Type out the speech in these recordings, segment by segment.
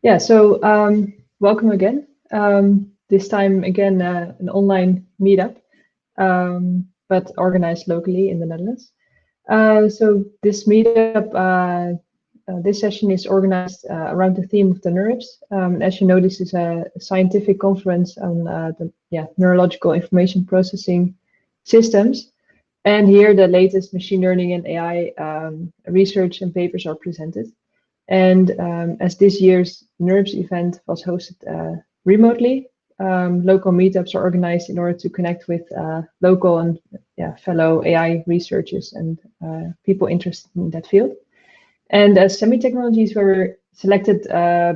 Yeah, so welcome again. This time again, an online meetup, but organized locally in the Netherlands. So this meetup, this session is organized around the theme of the nerves. As you know, this is a scientific conference on the neurological information processing systems. And here the latest machine learning and AI research and papers are presented. And as this year's NERVS event was hosted remotely, local meetups are organized in order to connect with local and fellow AI researchers and people interested in that field. And as semi-technologies were selected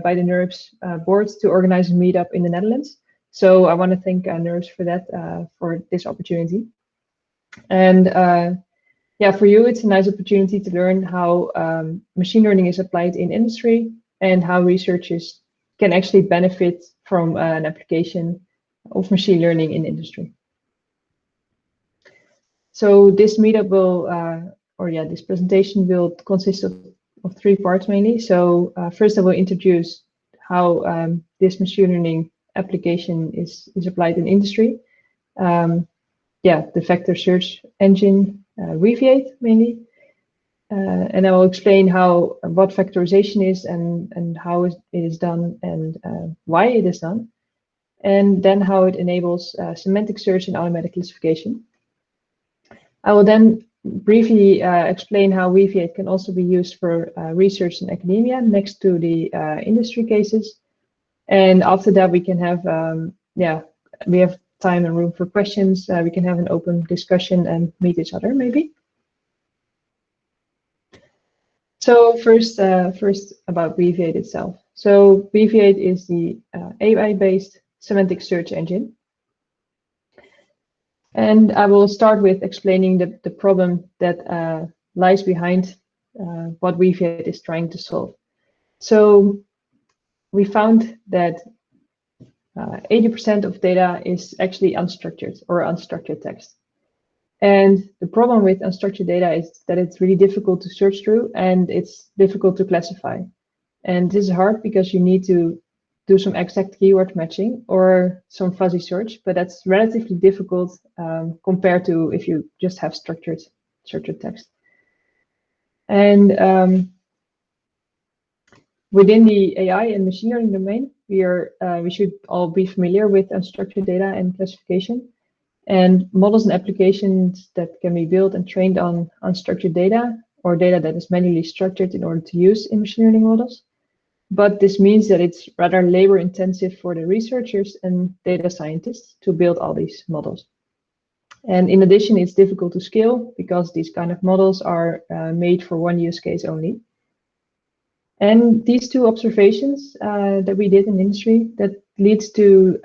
by the NERVS boards to organize a meetup in the Netherlands. So I want to thank NERVS for that, for this opportunity. And yeah, for you, it's a nice opportunity to learn how machine learning is applied in industry and how researchers can actually benefit from an application of machine learning in industry. So this meetup will, this presentation will consist of 3 parts mainly. So first I will introduce how this machine learning application is applied in industry. The vector search engine, Weaviate mainly. And I will explain what vectorization is and how it is done and why it is done. And then how it enables semantic search and automatic classification. I will then briefly explain how Weaviate can also be used for research in academia next to the industry cases. And after that, we can have, we have time and room for questions. We can have an open discussion and meet each other maybe. So first about Weaviate itself. So Weaviate is the AI-based semantic search engine. And I will start with explaining the problem that lies behind what Weaviate is trying to solve. So we found that 80% of data is actually unstructured or unstructured text. And the problem with unstructured data is that it's really difficult to search through and it's difficult to classify. And this is hard because you need to do some exact keyword matching or some fuzzy search, but that's relatively difficult compared to if you just have structured text. And within the AI and machine learning domain, we should all be familiar with unstructured data and classification. And models and applications that can be built and trained on unstructured data or data that is manually structured in order to use in machine learning models. But this means that it's rather labor intensive for the researchers and data scientists to build all these models. And in addition, it's difficult to scale because these kind of models are made for one use case only. And these 2 observations that we did in industry, that leads to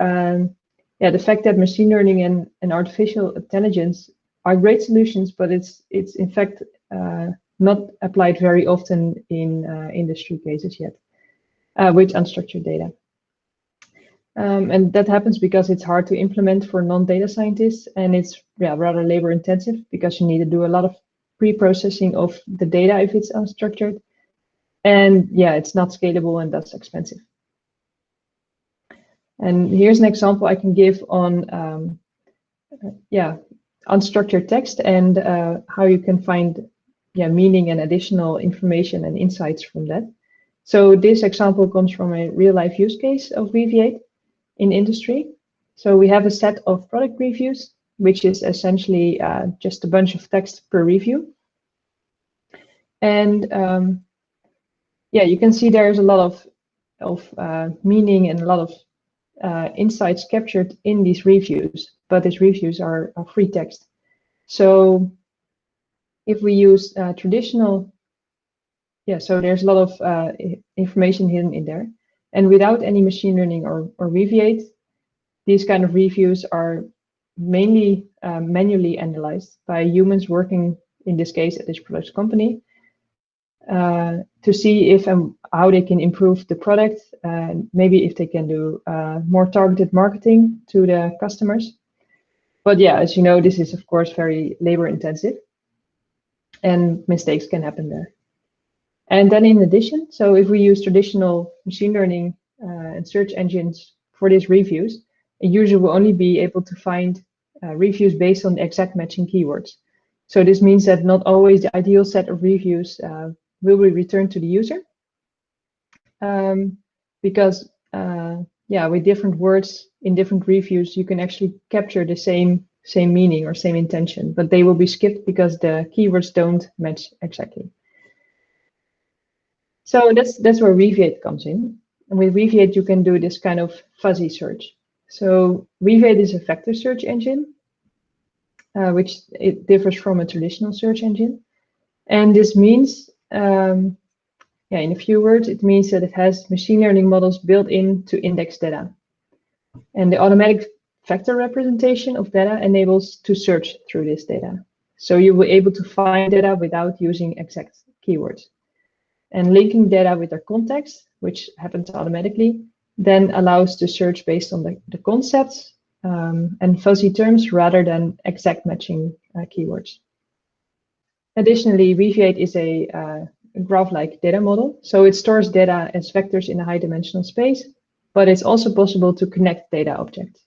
the fact that machine learning and artificial intelligence are great solutions, but it's in fact not applied very often in industry cases yet with unstructured data. And that happens because it's hard to implement for non-data scientists, and it's rather labor intensive because you need to do a lot of pre-processing of the data if it's unstructured. And it's not scalable and that's expensive. And here's an example I can give on unstructured text and how you can find meaning and additional information and insights from that. So this example comes from a real life use case of Weaviate in industry. So we have a set of product reviews, which is essentially just a bunch of text per review. And you can see there's a lot of meaning and a lot of insights captured in these reviews, but these reviews are free text. So if we use traditional, so there's a lot of information hidden in there. And without any machine learning or Weaviate, these kind of reviews are mainly manually analyzed by humans working, in this case, at this product company, to see if and how they can improve the product, maybe if they can do more targeted marketing to the customers. But as you know, this is of course very labor intensive and mistakes can happen there. And then in addition, so if we use traditional machine learning and search engines for these reviews, a user will only be able to find reviews based on exact matching keywords. So this means that not always the ideal set of reviews will be returned to the user, because yeah, with different words in different reviews, you can actually capture the same meaning or same intention, but they will be skipped because the keywords don't match exactly. So that's where Weaviate comes in. And with Weaviate, you can do this kind of fuzzy search. So Weaviate is a vector search engine, which it differs from a traditional search engine. And this means, yeah, in a few words, it means that it has machine learning models built in to index data. And the automatic vector representation of data enables to search through this data. So you will be able to find data without using exact keywords. And linking data with their context, which happens automatically, then allows to search based on the concepts and fuzzy terms rather than exact matching keywords. Additionally, Weaviate is a graph-like data model. So it stores data as vectors in a high-dimensional space, but it's also possible to connect data objects.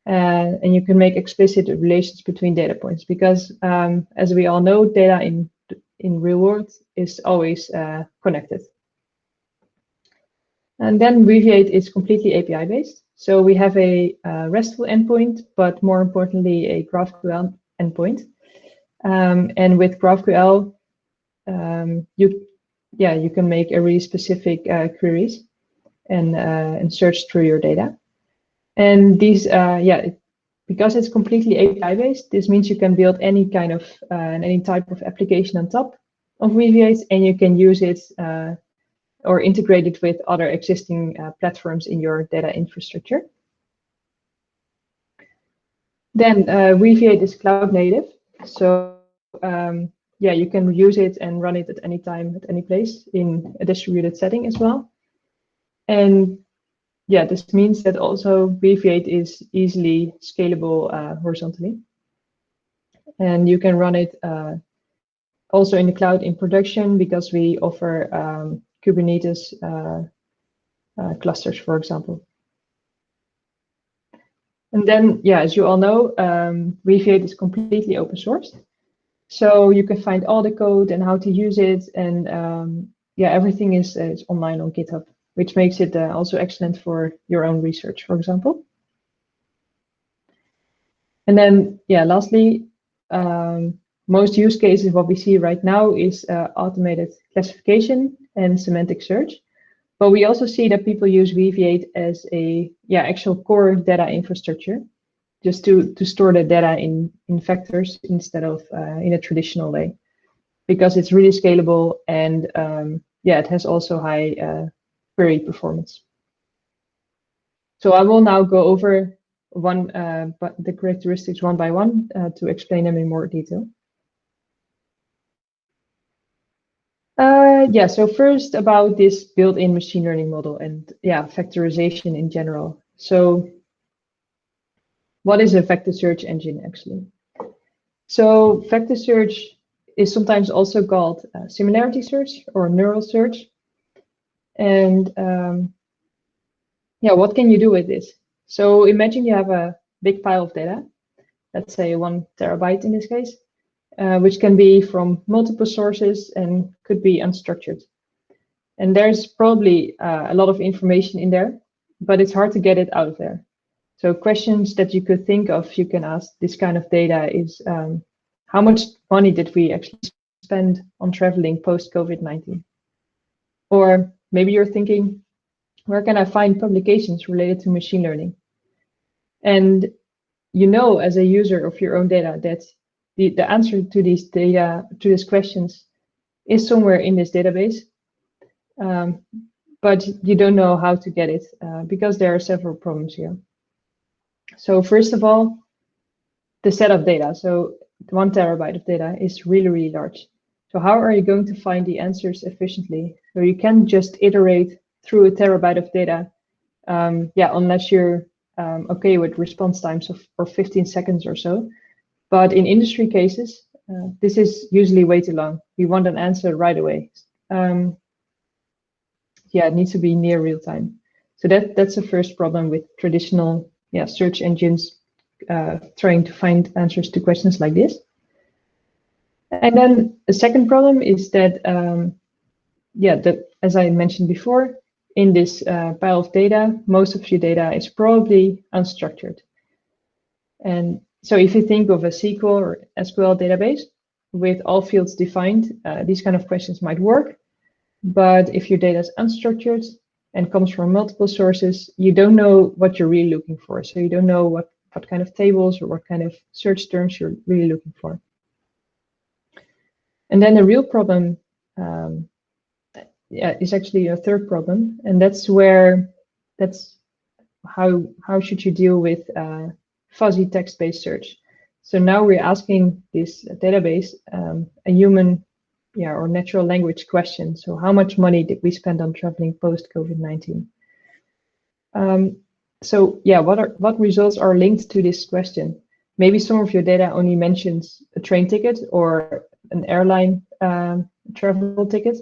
And you can make explicit relations between data points because, as we all know, data in real world is always connected. And then Weaviate is completely API based. So we have a RESTful endpoint, but more importantly, a GraphQL endpoint. And with GraphQL, you can make a really specific queries and search through your data. And these, because it's completely API based, this means you can build any kind of any type of application on top of Weaviate, and you can use it or integrate it with other existing platforms in your data infrastructure. Then Weaviate is cloud native, so yeah, you can use it and run it at any time, at any place in a distributed setting as well. And yeah, this means that also Weaviate is easily scalable horizontally. And you can run it also in the cloud in production because we offer Kubernetes clusters, for example. And then, yeah, as you all know, Weaviate is completely open source. So you can find all the code and how to use it. And yeah, everything is online on GitHub, which makes it also excellent for your own research, for example. And then, yeah, lastly, most use cases, what we see right now is automated classification and semantic search. But we also see that people use Weaviate as a actual core data infrastructure, just to store the data in vectors instead of in a traditional way, because it's really scalable and yeah, it has also high query performance. So I will now go over the characteristics one by one to explain them in more detail. Yeah, so first about this built-in machine learning model and yeah, vectorization in general. So what is a vector search engine actually? So vector search is sometimes also called similarity search or neural search. And yeah, what can you do with this? So imagine you have a big pile of data, let's say 1 terabyte in this case, which can be from multiple sources and could be unstructured. And there's probably a lot of information in there, but it's hard to get it out of there. So questions that you could think of, you can ask this kind of data is, how much money did we actually spend on traveling post-COVID-19? Or maybe you're thinking, where can I find publications related to machine learning? And you know, as a user of your own data, that the answer to these questions is somewhere in this database, but you don't know how to get it because there are several problems here. So first of all, the set of data. So 1 terabyte of data is really, really large. So how are you going to find the answers efficiently? So you can't just iterate through a terabyte of data, unless you're okay with response times of 15 seconds or so. But in industry cases, this is usually way too long. We want an answer right away. it needs to be near real time. So that's the first problem with traditional search engines trying to find answers to questions like this. And then the second problem is that, as I mentioned before, in this pile of data, most of your data is probably unstructured. And so if you think of a SQL or SQL database with all fields defined, these kind of questions might work. But if your data is unstructured and comes from multiple sources, you don't know what you're really looking for. So you don't know what kind of tables or what kind of search terms you're really looking for. And then the real problem is actually a third problem, and that's how should you deal with fuzzy text-based search. So now we're asking this database a human or natural language question. So how much money did we spend on traveling post COVID-19? What results are linked to this question? Maybe some of your data only mentions a train ticket or an airline travel ticket,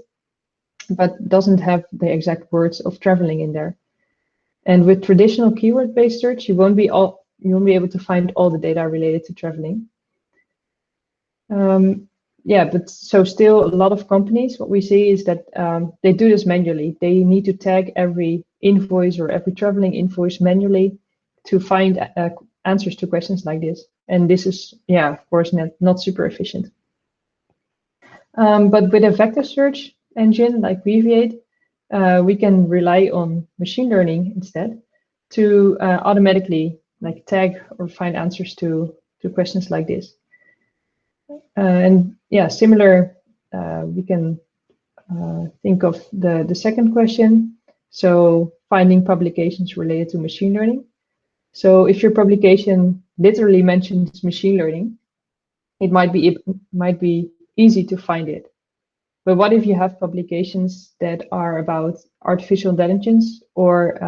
but doesn't have the exact words of traveling in there. And with traditional keyword-based search, you won't be able to find all the data related to traveling. But so still a lot of companies, what we see is that they do this manually. They need to tag every invoice or every traveling invoice manually to find answers to questions like this. And this is, of course, not super efficient. But with a vector search engine like Weaviate, we can rely on machine learning instead to automatically tag or find answers to questions like this. Similar, we can think of the second question. So finding publications related to machine learning. So if your publication literally mentions machine learning, it might be easy to find it. But what if you have publications that are about artificial intelligence or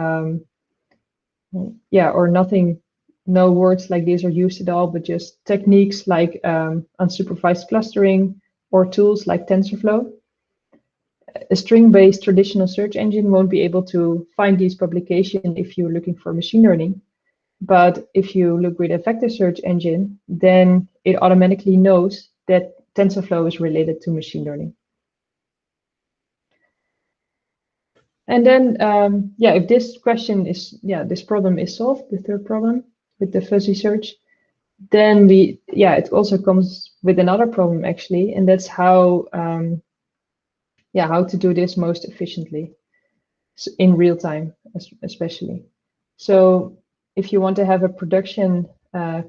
nothing, no words like this are used at all, but just techniques like unsupervised clustering or tools like TensorFlow? A string-based traditional search engine won't be able to find these publications if you're looking for machine learning. But if you look with a vector search engine, then it automatically knows that TensorFlow is related to machine learning. And then, if this problem is solved, the third problem with the fuzzy search, then it also comes with another problem actually, and that's how to do this most efficiently in real time, especially. So if you want to have a production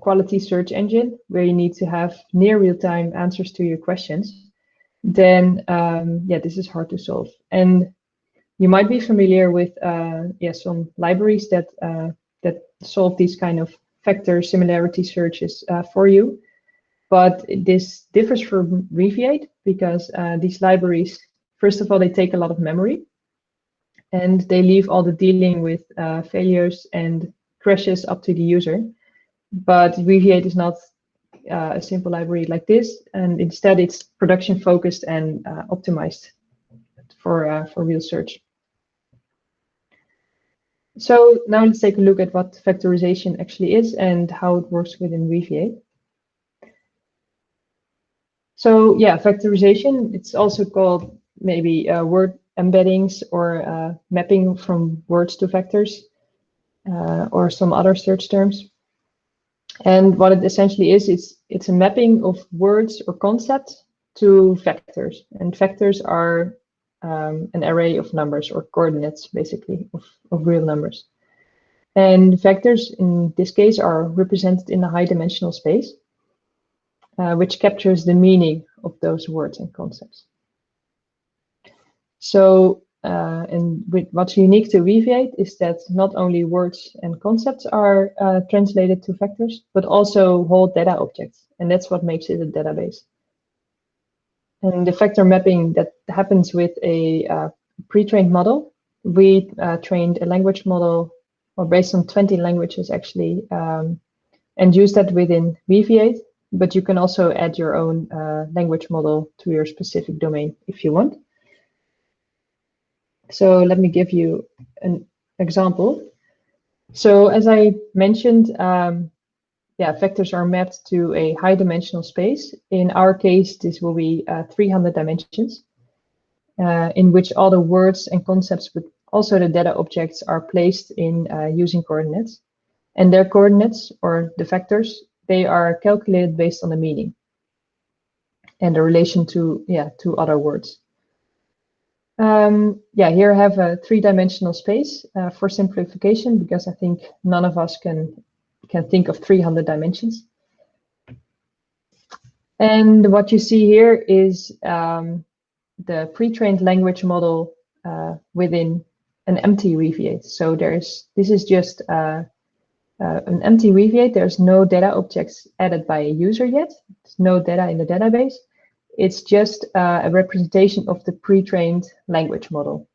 quality search engine where you need to have near real-time answers to your questions, then this is hard to solve. And you might be familiar with some libraries that solve these kind of vector similarity searches for you. But this differs from Weaviate because these libraries, first of all, they take a lot of memory, and they leave all the dealing with failures and crashes up to the user. But Weaviate is not a simple library like this, and instead it's production focused and optimized for real search. So now let's take a look at what vectorization actually is and how it works within Weaviate. So vectorization, it's also called maybe word embeddings or mapping from words to vectors or some other search terms. And what it essentially is, it's a mapping of words or concepts to vectors. And vectors are an array of numbers or coordinates, basically, of real numbers. And vectors, in this case, are represented in a high-dimensional space, which captures the meaning of those words and concepts. So, and what's unique to Weaviate is that not only words and concepts are translated to vectors, but also whole data objects. And that's what makes it a database. And the vector mapping that happens with a pre-trained model. We trained a language model, or based on 20 languages actually, and use that within Weaviate. But you can also add your own language model to your specific domain if you want. So let me give you an example. So as I mentioned, vectors are mapped to a high dimensional space. In our case, this will be 300 dimensions, in which all the words and concepts, but also the data objects, are placed in using coordinates. And their coordinates, or the vectors, they are calculated based on the meaning and the relation to other words. Here I have a three-dimensional space for simplification, because I think none of us can think of 300 dimensions. And what you see here is the pre-trained language model within an empty Weaviate. So this is just an empty Weaviate. There's no data objects added by a user yet. There's no data in the database. It's just a representation of the pre-trained language model.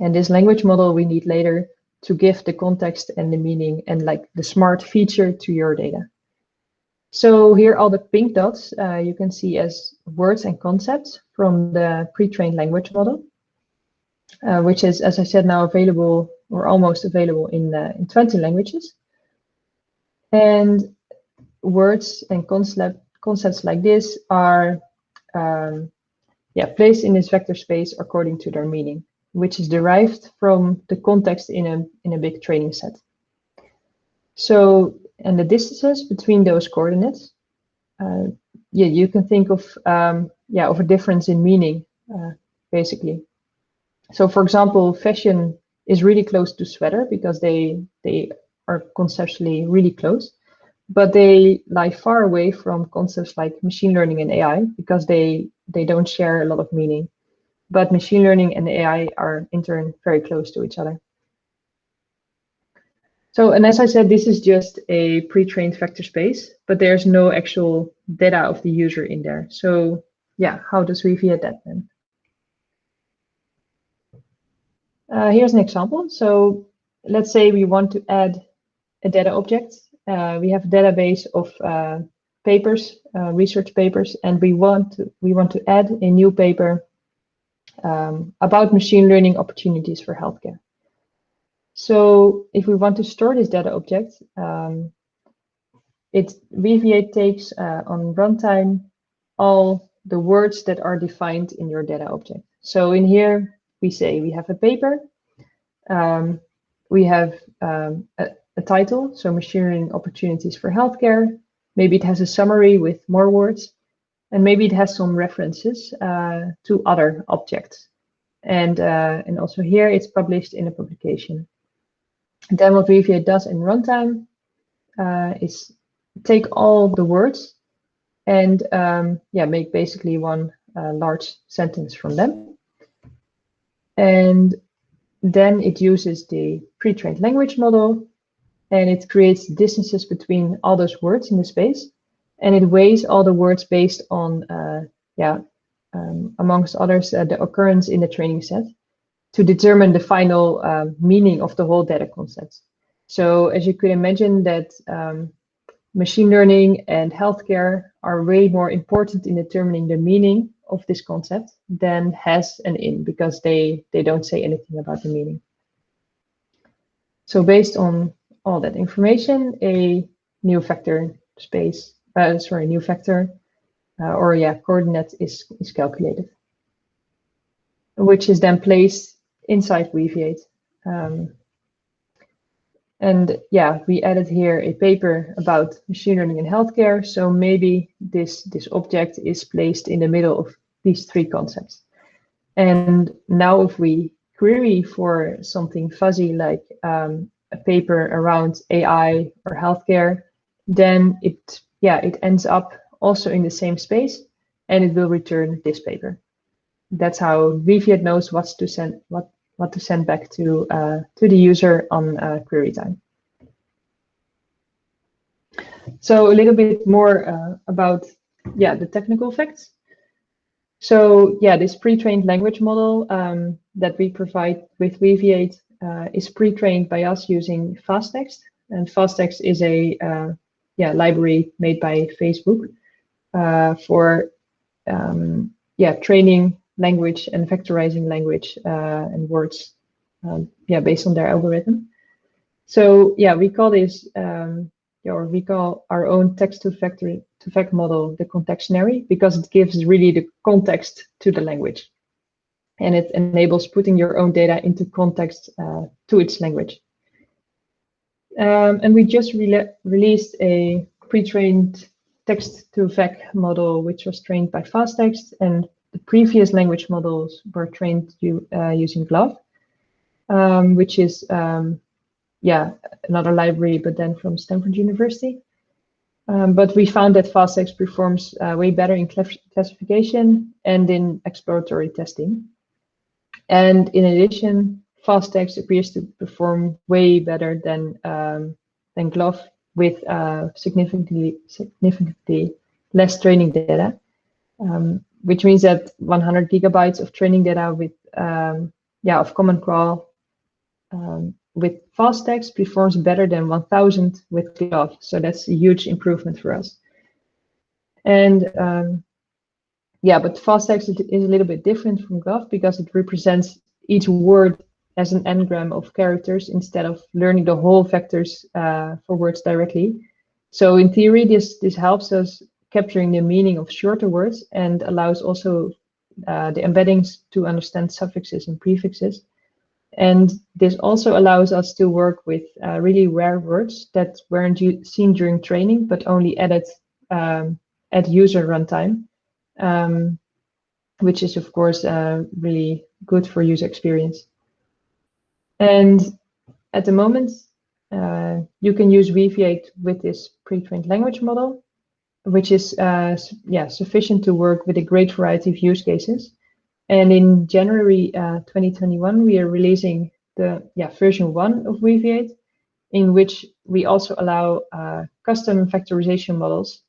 And this language model we need later to give the context and the meaning and like the smart feature to your data. So here all the pink dots you can see as words and concepts from the pre-trained language model, which is, as I said, now available or almost available in 20 languages. And words and concepts like this are placed in this vector space according to their meaning, which is derived from the context in a big training set. So, and the distances between those coordinates, you can think of of a difference in meaning, basically. So, for example, fashion is really close to sweater because they are conceptually really close, but they lie far away from concepts like machine learning and AI because they don't share a lot of meaning. But machine learning and AI are in turn very close to each other. So, and as I said, this is just a pre-trained vector space, but there's no actual data of the user in there. So yeah, how does Weaviate that then? Here's an example. So let's say we want to add a data object. We have a database of papers, research papers, and we want to add a new paper about machine learning opportunities for healthcare. So if we want to store this data object, Weaviate takes on runtime all the words that are defined in your data object. So in here, we say we have a paper, we have a title, so machine learning opportunities for healthcare. Maybe it has a summary with more words, and maybe it has some references to other objects. And also here it's published in a publication. And then what Weaviate does in runtime is take all the words and make basically one large sentence from them. And then it uses the pre-trained language model, and it creates distances between all those words in the space, and it weighs all the words based on amongst others the occurrence in the training set to determine the final meaning of the whole data concept. So as you could imagine, that machine learning and healthcare are way more important in determining the meaning of this concept than has and in, because they don't say anything about the meaning. So based on all that information, a new vector space, new vector coordinate is calculated, which is then placed inside Weaviate. And we added here a paper about machine learning in healthcare. So maybe this object is placed in the middle of these three concepts. And now if we query for something fuzzy like a paper around AI or healthcare, then it ends up also in the same space, and it will return this paper. That's how Weaviate knows what to send back to the user on query time. So a little bit more about the technical facts. So this pre-trained language model that we provide with Weaviate is pre-trained by us using fastText, and fastText is a library made by Facebook for training language and vectorizing language and words, based on their algorithm. So yeah, we call this, or we call our own text-to-vec model the contextionary, because it gives really the context to the language, and it enables putting your own data into context to its language. And we just released a pre-trained text-to-vec model, which was trained by fastText, and the previous language models were trained using GloVe, which is another library, but then from Stanford University. But we found that fastText performs way better in classification and in exploratory testing. And in addition, fastText appears to perform way better than GloVe with significantly less training data, which means that 100 gigabytes of training data with of Common Crawl with fastText performs better than 1000 with GloVe. So that's a huge improvement for us. And but fastText is a little bit different from GloVe because it represents each word as an n-gram of characters instead of learning the whole vectors for words directly. So in theory, this helps us capturing the meaning of shorter words and allows also the embeddings to understand suffixes and prefixes. And this also allows us to work with really rare words that weren't seen during training, but only added at user runtime, which is, of course, really good for user experience. And at the moment, you can use Weaviate with this pre-trained language model, which is sufficient to work with a great variety of use cases. And in January 2021, we are releasing the version 1 of Weaviate, in which we also allow custom vectorization models.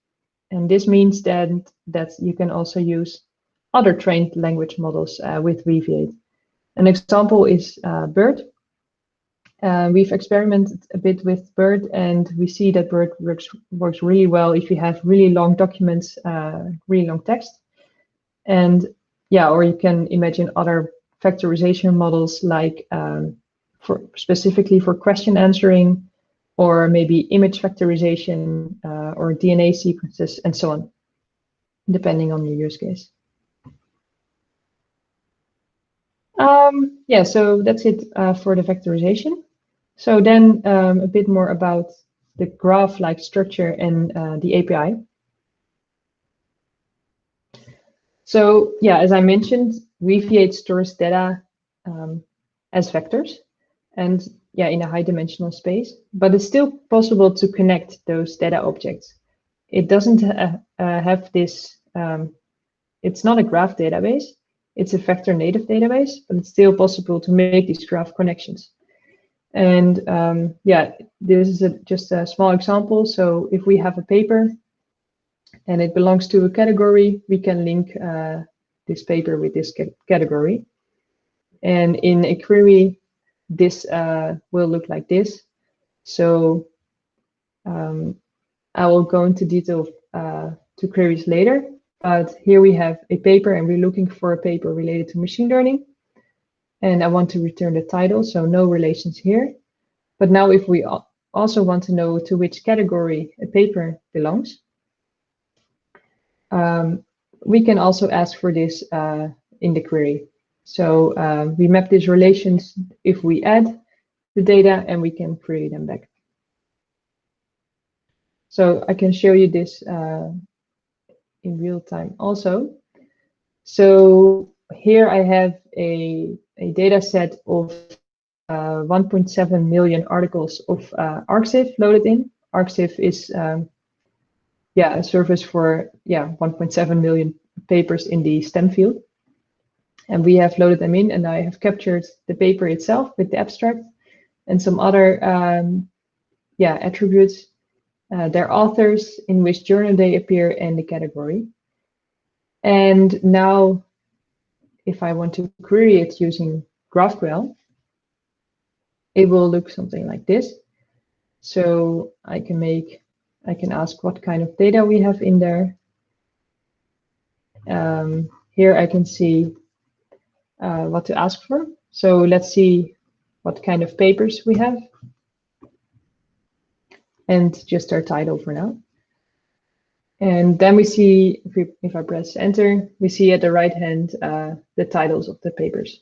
And this means that you can also use other trained language models with Weaviate. An example is BERT. We've experimented a bit with BERT, and we see that BERT works really well if you have really long documents, really long text. And or you can imagine other vectorization models like specifically for question answering, or maybe image vectorization or DNA sequences and so on, depending on your use case. So that's it for the vectorization. So then a bit more about the graph-like structure and the API. So as I mentioned, Weaviate stores data as vectors and in a high dimensional space, but it's still possible to connect those data objects. It doesn't have this, it's not a graph database, it's a vector native database, but it's still possible to make these graph connections. And this is just a small example. So if we have a paper and it belongs to a category, we can link this paper with this category. And in a query, this will look like this. So I will go into detail to queries later, but here we have a paper and we're looking for a paper related to machine learning. And I want to return the title, so no relations here. But now if we also want to know to which category a paper belongs, we can also ask for this in the query. So we map these relations if we add the data, and we can query them back. So I can show you this in real time also. So here I have a data set of 1.7 million articles of arXiv loaded in. arXiv is a service for 1.7 million papers in the STEM field. And we have loaded them in, and I have captured the paper itself with the abstract and some other attributes, their authors, in which journal they appear, and the category. And now, if I want to query it using GraphQL, it will look something like this. So I can ask what kind of data we have in there. Here I can see what to ask for. So let's see what kind of papers we have, and just our title for now. And then we see, if I press enter, we see at the right hand the titles of the papers.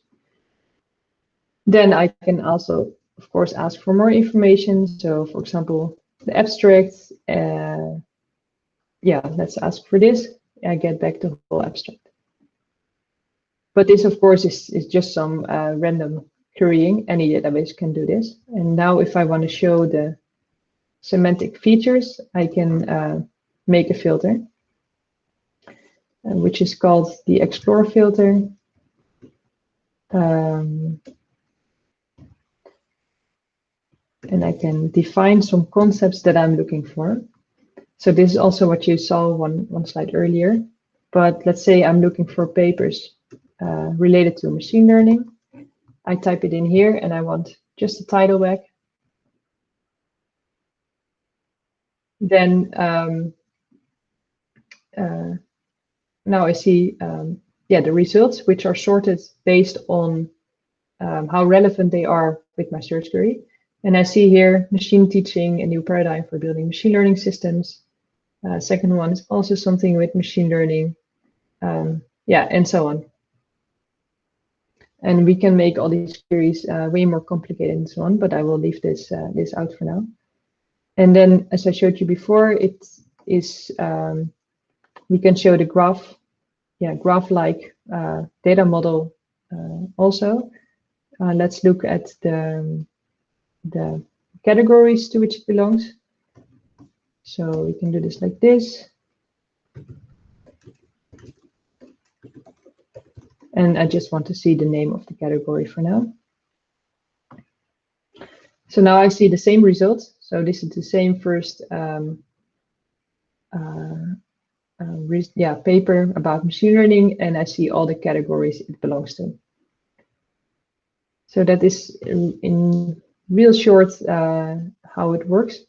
Then I can also, of course, ask for more information. So for example, the abstract, yeah, let's ask for this. I get back the whole abstract. But this, of course, is just some random querying. Any database can do this. And now if I want to show the semantic features, I can make a filter, which is called the Explore filter. And I can define some concepts that I'm looking for. So this is also what you saw one slide earlier. But let's say I'm looking for papers related to machine learning. I type it in here and I want just the title back. Then now I see the results, which are sorted based on how relevant they are with my search query. And I see here machine teaching, a new paradigm for building machine learning systems. Second one is also something with machine learning, and so on. And we can make all these queries way more complicated and so on, but I will leave this out for now. And then, as I showed you before, it is we can show the graph-like data model also. Let's look at the categories to which it belongs. So we can do this like this. And I just want to see the name of the category for now. So now I see the same results. So this is the same first paper about machine learning, and I see all the categories it belongs to. So that is in real short how it works.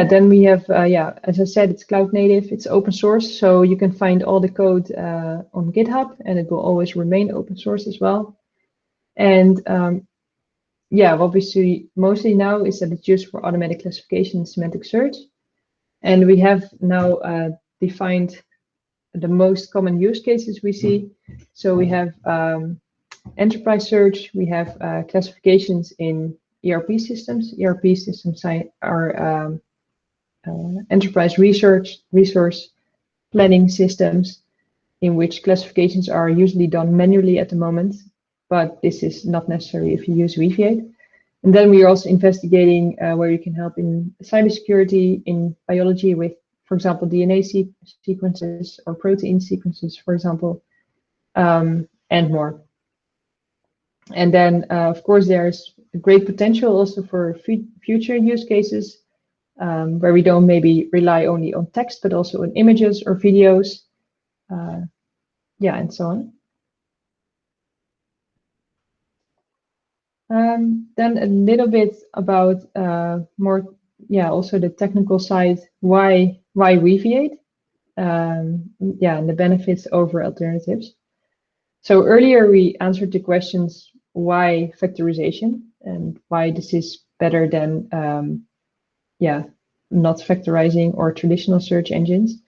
Then we have, as I said, it's cloud native, it's open source, so you can find all the code on GitHub, and it will always remain open source as well. And what we see mostly now is that it's used for automatic classification and semantic search. And we have now defined the most common use cases we see. So we have enterprise search, we have classifications in ERP systems. ERP systems are enterprise resource planning systems in which classifications are usually done manually at the moment, but this is not necessary if you use Weaviate. And then we are also investigating where you can help in cybersecurity, in biology with, for example, DNA sequences or protein sequences, for example, and more. And then, of course, there's great potential also for future use cases where we don't maybe rely only on text, but also on images or videos, and so on. Then a little bit about also the technical side, why Weaviate, and the benefits over alternatives. So earlier we answered the questions, why vectorization and why this is better than not vectorizing or traditional search engines.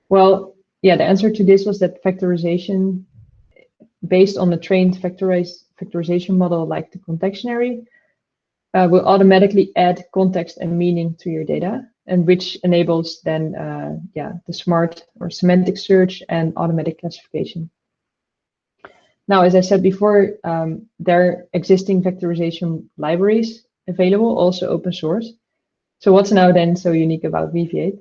Well, the answer to this was that vectorization, based on the trained vectorization model like the contextionary, will automatically add context and meaning to your data, and which enables then the smart or semantic search and automatic classification. Now, as I said before, there are existing vectorization libraries available, also open source. So what's now then so unique about Weaviate?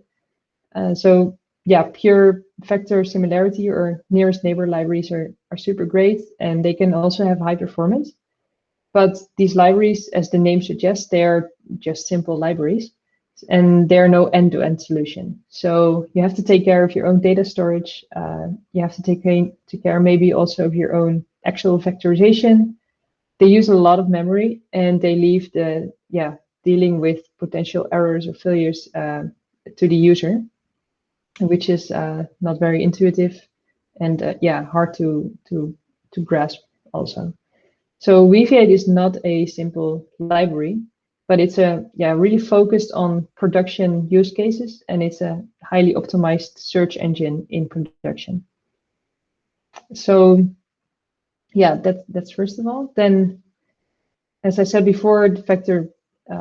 Pure vector similarity or nearest neighbor libraries are super great, and they can also have high performance. But these libraries, as the name suggests, they are just simple libraries, and there are no end-to-end solution. So you have to take care of your own data storage. You have to take care maybe also of your own actual vectorization. They use a lot of memory, and they leave the dealing with potential errors or failures to the user, which is not very intuitive and yeah, hard to grasp also. So Weaviate is not a simple library, but it's a really focused on production use cases, and it's a highly optimized search engine in production. So yeah, that's first of all. Then, as I said before, the vector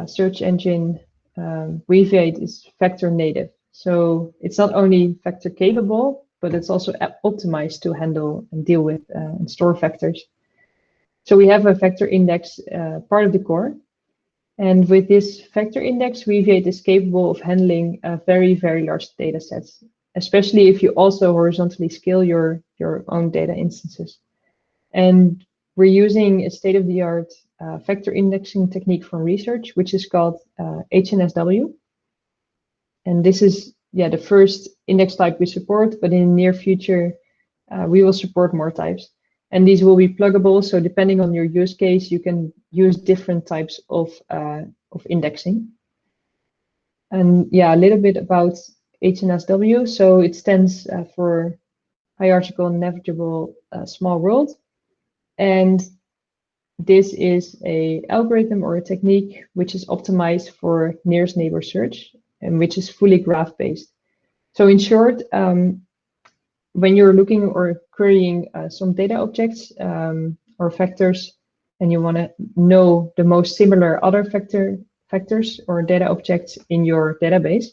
search engine Weaviate is vector native. So it's not only vector capable, but it's also optimized to handle and deal with and store vectors. So we have a vector index part of the core. And with this vector index, Weaviate is capable of handling very, very large data sets, especially if you also horizontally scale your own data instances. And we're using a state-of-the-art vector indexing technique from research, which is called HNSW. And this is the first index type we support, but in the near future, we will support more types. And these will be pluggable, so depending on your use case, you can use different types of indexing. And yeah, a little bit about HNSW. So it stands for Hierarchical Navigable Small World. And this is an algorithm or a technique which is optimized for nearest neighbor search and which is fully graph-based. So in short, when you're looking or querying some data objects or vectors, and you want to know the most similar other vectors or data objects in your database,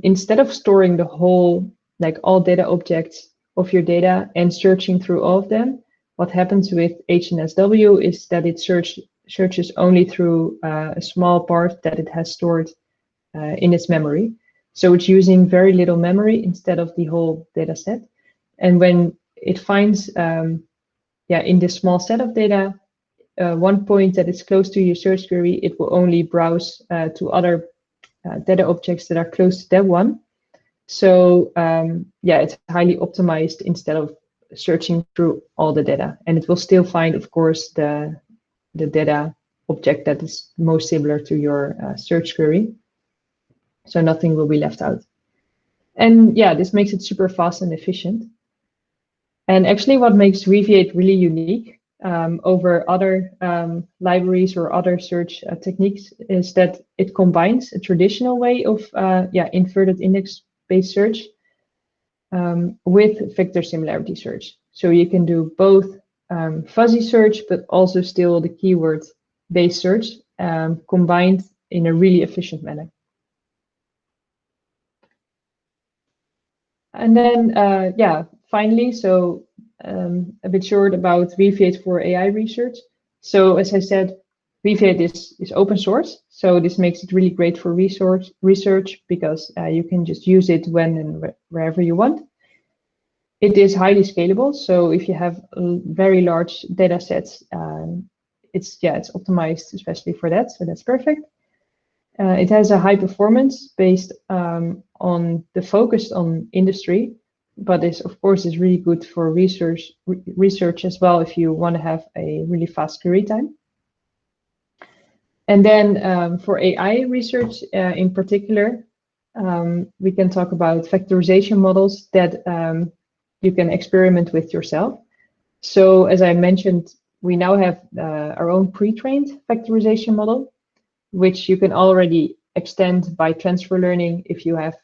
instead of storing the whole, like all data objects of your data and searching through all of them, what happens with HNSW is that it searches only through a small part that it has stored in its memory. So it's using very little memory instead of the whole data set. And when it finds, in this small set of data, one point that is close to your search query, it will only browse to other data objects that are close to that one. So it's highly optimized instead of searching through all the data. And it will still find, of course, the data object that is most similar to your search query. So nothing will be left out. And yeah, this makes it super fast and efficient. And actually what makes Weaviate really unique over other libraries or other search techniques is that it combines a traditional way of inverted index-based search with vector similarity search. So you can do both fuzzy search, but also still the keyword-based search combined in a really efficient manner. And then, finally, so a bit short about Weaviate for AI research. So as I said, Weaviate is open source. So this makes it really great for research because you can just use it when and wherever you want. It is highly scalable. So if you have very large data sets, it's optimized especially for that. So that's perfect. It has a high performance based on the focus on industry, but this, of course, is really good for research as well if you want to have a really fast query time. And then for AI research in particular, we can talk about vectorization models that you can experiment with yourself. So as I mentioned, we now have our own pre-trained vectorization model, which you can already extend by transfer learning if you have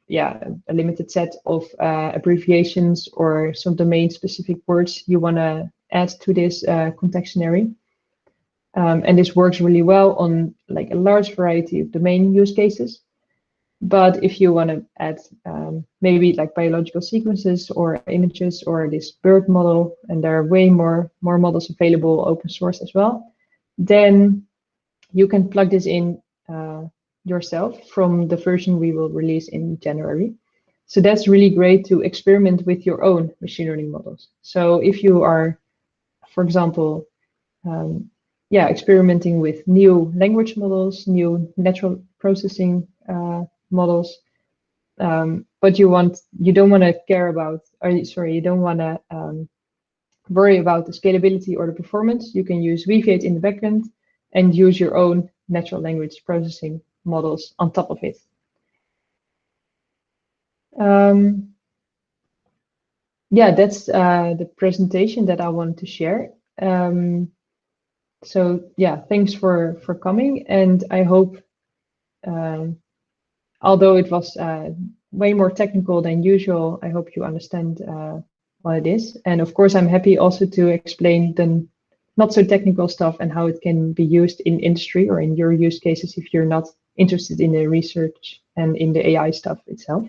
a limited set of abbreviations or some domain-specific words you want to add to this contextionary. And this works really well on like a large variety of domain use cases. But if you want to add maybe like biological sequences or images or this bird model, and there are way more models available open source as well, then you can plug this in yourself from the version we will release in January. So that's really great to experiment with your own machine learning models. So if you are, for example, experimenting with new language models, new natural processing models, but you don't want to worry about the scalability or the performance, you can use Weaviate in the backend and use your own natural language processing models on top of it. Yeah, that's the presentation that I wanted to share. So yeah, thanks for coming, and I hope, although it was way more technical than usual, I hope you understand what it is. And of course, I'm happy also to explain the not so technical stuff and how it can be used in industry or in your use cases if you're not interested in the research and in the AI stuff itself.